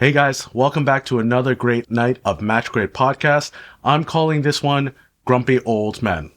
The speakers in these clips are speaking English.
Hey guys, welcome back to another great night of Match Grade Podcast. I'm calling this one Grumpy Old Men.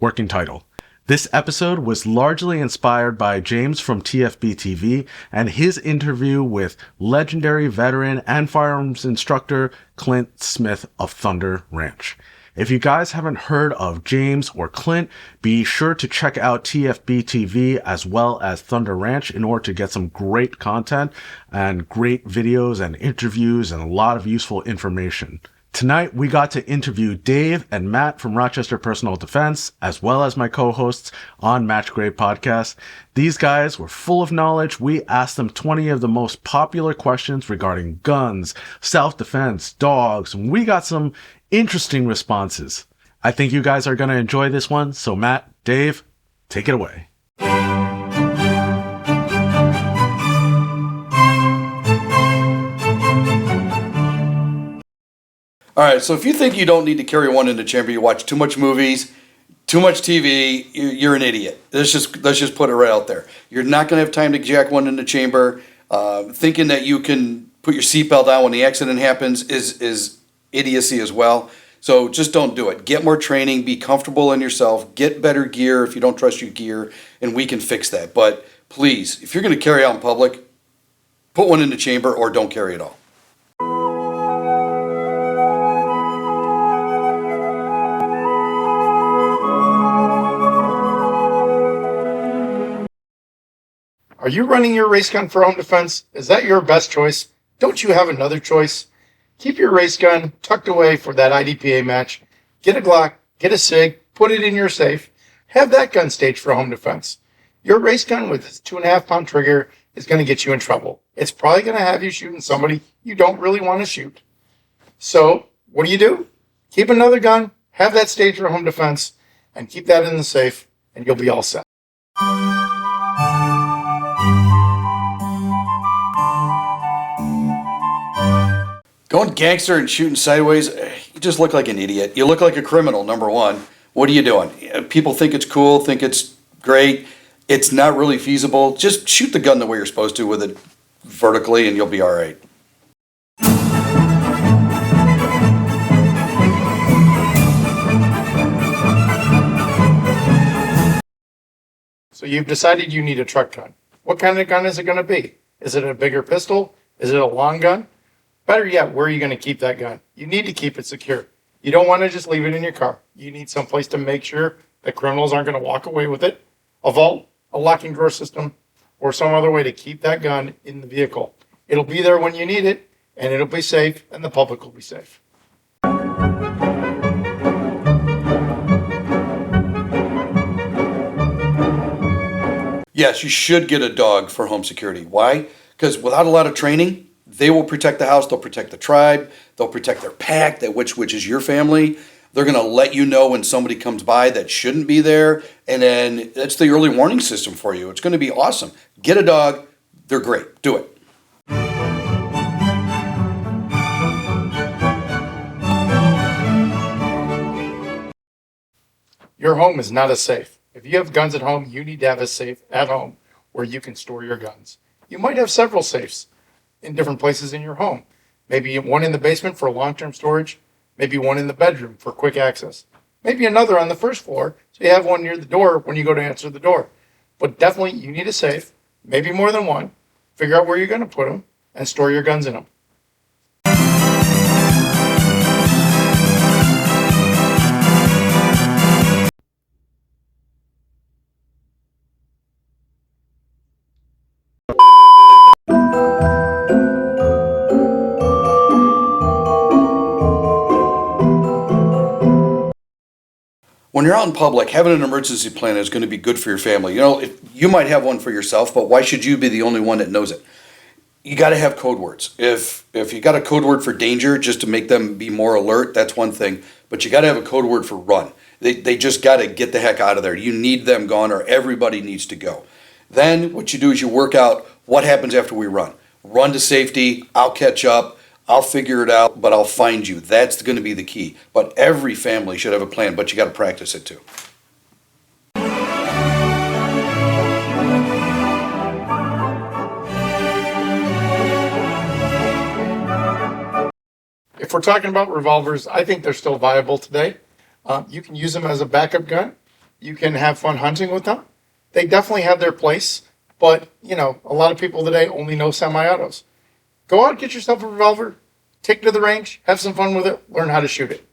Working title. This episode was largely inspired by James from TFB TV and his interview with legendary veteran and firearms instructor Clint Smith of Thunder Ranch. If you guys haven't heard of James or Clint, be sure to check out TFB TV as well as Thunder Ranch in order to get some great content and great videos and interviews and a lot of useful information. Tonight, we got to interview Dave and Matt from Rochester Personal Defense, as well as my co-hosts on Match Grade Podcast. These guys were full of knowledge. We asked them 20 of the most popular questions regarding guns, self-defense, dogs, and we got some interesting responses. I think you guys are going to enjoy this one. So Matt, Dave, take it away. All right, so if you think you don't need to carry one in the chamber, you watch too much movies, too much TV, you're an idiot. Let's just put it right out there. You're not going to have time to jack one in the chamber. Thinking that you can put your seatbelt on when the accident happens is idiocy as well. So just don't do it. Get more training, be comfortable in yourself, get better gear if you don't trust your gear, and we can fix that. But please, if you're going to carry out in public, put one in the chamber or don't carry at all. Are you running your race gun for home defense? Is that your best choice? Don't you have another choice? Keep your race gun tucked away for that IDPA match. Get a Glock, get a SIG, put it in your safe. Have that gun staged for home defense. Your race gun with its 2.5-pound trigger is going to get you in trouble. It's probably going to have you shooting somebody you don't really want to shoot. So, what do? Keep another gun, have that staged for home defense, and keep that in the safe, and you'll be all set. Going gangster and shooting sideways, you just look like an idiot. You look like a criminal, number one. What are you doing? People think it's cool, think it's great. It's not really feasible. Just shoot the gun the way you're supposed to with it vertically and you'll be all right. So you've decided you need a truck gun. What kind of gun is it going to be? Is it a bigger pistol? Is it a long gun? Better yet, where are you going to keep that gun? You need to keep it secure. You don't want to just leave it in your car. You need someplace to make sure that criminals aren't going to walk away with it. A vault, a locking drawer system, or some other way to keep that gun in the vehicle. It'll be there when you need it, and it'll be safe, and the public will be safe. Yes, you should get a dog for home security. Why? Because without a lot of training, they will protect the house, they'll protect the tribe, they'll protect their pack, which is your family. They're going to let you know when somebody comes by that shouldn't be there, and then that's the early warning system for you. It's going to be awesome. Get a dog. They're great. Do it. Your home is not a safe. If you have guns at home, you need to have a safe at home where you can store your guns. You might have several safes in different places in your home. Maybe one in the basement for long-term storage, maybe one in the bedroom for quick access, maybe another on the first floor so you have one near the door when you go to answer the door. But definitely you need a safe, maybe more than one. Figure out where you're going to put them and store your guns in them. When you're out in public, having an emergency plan is going to be good for your family. You know, you might have one for yourself, but why should you be the only one that knows it? You got to have code words. If you got a code word for danger, just to make them be more alert, that's one thing. But you got to have a code word for run. They just got to get the heck out of there. You need them gone, or everybody needs to go. Then what you do is you work out what happens after we run. Run to safety. I'll catch up. I'll figure it out, but I'll find you. That's going to be the key. But every family should have a plan, but you got to practice it too. if we're talking about revolvers, I think they're still viable today. You can use them as a backup gun. You can have fun hunting with them. They definitely have their place, but a lot of people today only know semi-autos. Go out, get yourself a revolver, take it to the range, have some fun with it, learn how to shoot it.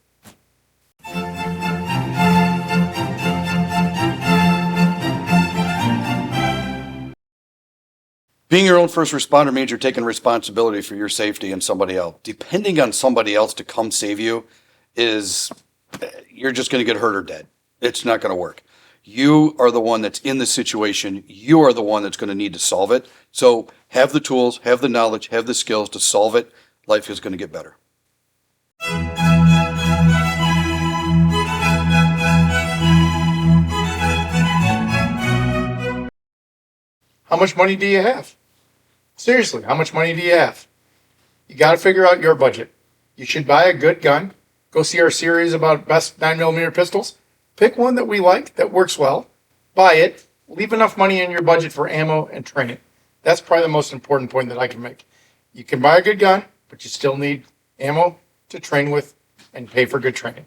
Being your own first responder means you're taking responsibility for your safety and somebody else. Depending on somebody else to come save you you're just going to get hurt or dead. It's not going to work. You are the one that's in the situation. You are the one that's going to need to solve it. So have the tools, have the knowledge, have the skills to solve it. Life is going to get better. How much money do you have? Seriously, how much money do you have? You got to figure out your budget. You should buy a good gun. Go see our series about best 9mm pistols. Pick one that we like, that works well. Buy it. Leave enough money in your budget for ammo and training. That's probably the most important point that I can make. You can buy a good gun, but you still need ammo to train with and pay for good training.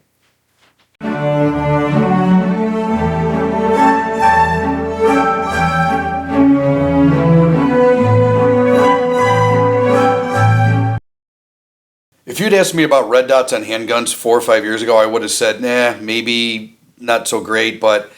If you'd asked me about red dots on handguns 4 or 5 years ago, I would have said, nah, maybe not so great. But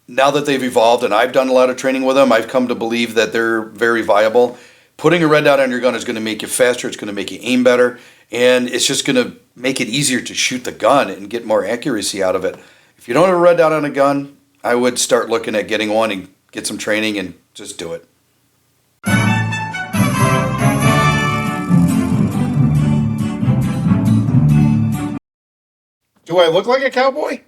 now that they've evolved and I've done a lot of training with them, I've come to believe that they're very viable. Putting a red dot on your gun is going to make you faster. It's going to make you aim better. And it's just going to make it easier to shoot the gun and get more accuracy out of it. If you don't have a red dot on a gun, I would start looking at getting one and get some training and just do it. Do I look like a cowboy?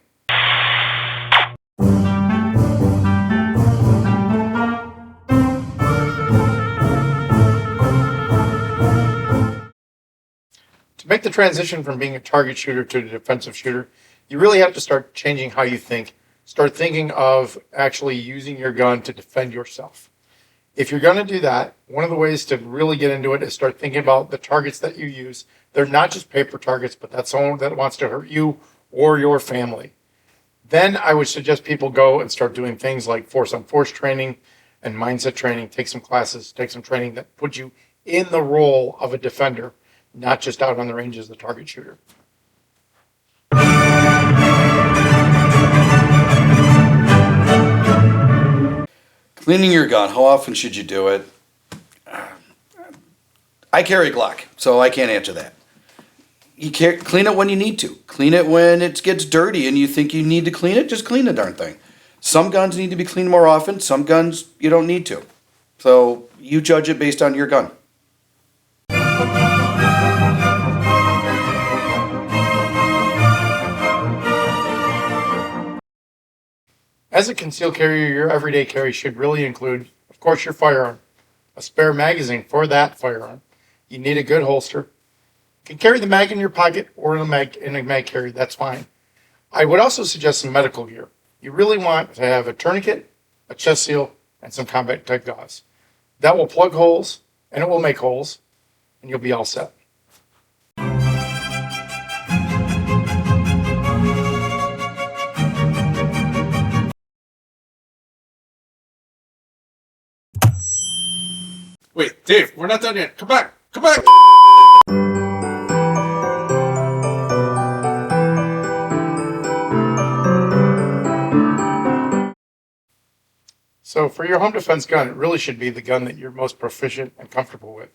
To make the transition from being a target shooter to a defensive shooter, you really have to start changing how you think. Start thinking of actually using your gun to defend yourself. If you're going to do that, one of the ways to really get into it is start thinking about the targets that you use. They're not just paper targets, but that's someone that wants to hurt you or your family. Then I would suggest people go and start doing things like force on force training and mindset training. Take some classes, take some training that puts you in the role of a defender, not just out on the range as the target shooter. Cleaning your gun, how often should you do it? I carry a Glock, so I can't answer that. You can't clean it when you need to. Clean it when it gets dirty and you think you need to clean it, just clean the darn thing. Some guns need to be cleaned more often, some guns you don't need to. So you judge it based on your gun. As a concealed carrier, your everyday carry should really include, of course, your firearm, a spare magazine for that firearm. You need a good holster. You can carry the mag in your pocket or in a mag carrier, that's fine. I would also suggest some medical gear. You really want to have a tourniquet, a chest seal, and some combat type gauze. That will plug holes and it will make holes, and you'll be all set. Wait, Dave, we're not done yet. Come back. Come back. So for your home defense gun, it really should be the gun that you're most proficient and comfortable with.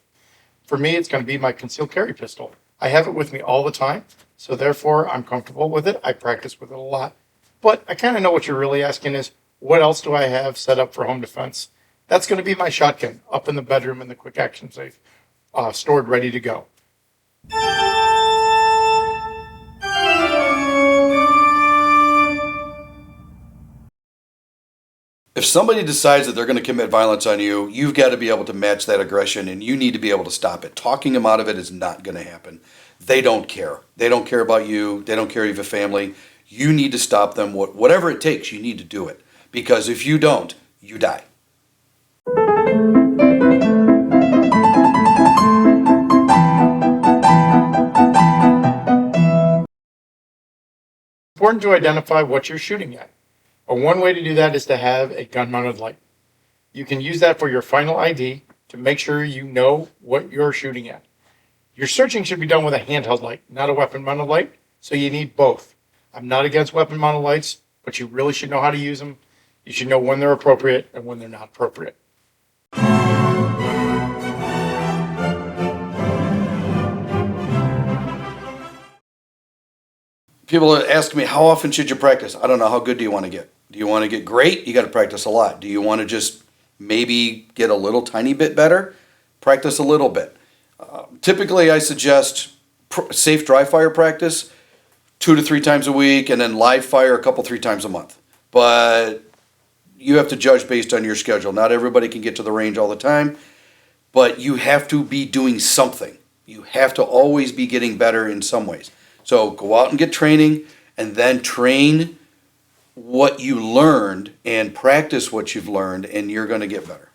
For me, it's going to be my concealed carry pistol. I have it with me all the time, so therefore I'm comfortable with it. I practice with it a lot. But I kind of know what you're really asking is, what else do I have set up for home defense? That's going to be my shotgun up in the bedroom in the quick action safe, stored ready to go. If somebody decides that they're going to commit violence on you, you've got to be able to match that aggression and you need to be able to stop it. Talking them out of it is not going to happen. They don't care. They don't care about you. They don't care if you have a family. You need to stop them. Whatever it takes, you need to do it. Because if you don't, you die. Important to identify what you're shooting at. One way to do that is to have a gun-mounted light. You can use that for your final ID to make sure you know what you're shooting at. Your searching should be done with a handheld light, not a weapon-mounted light, so you need both. I'm not against weapon-mounted lights, but you really should know how to use them. You should know when they're appropriate and when they're not appropriate. People ask me, how often should you practice? I don't know. How good do you want to get? Do you want to get great? You got to practice a lot. Do you want to just maybe get a little tiny bit better? Practice a little bit. Typically, I suggest safe dry fire practice 2 to 3 times a week, and then live fire a couple, 3 times a month. But you have to judge based on your schedule. Not everybody can get to the range all the time, but you have to be doing something. You have to always be getting better in some ways. So go out and get training, and then train what you learned and practice what you've learned, and you're going to get better.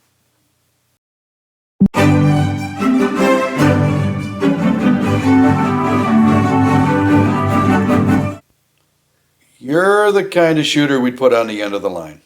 You're the kind of shooter we'd put on the end of the line.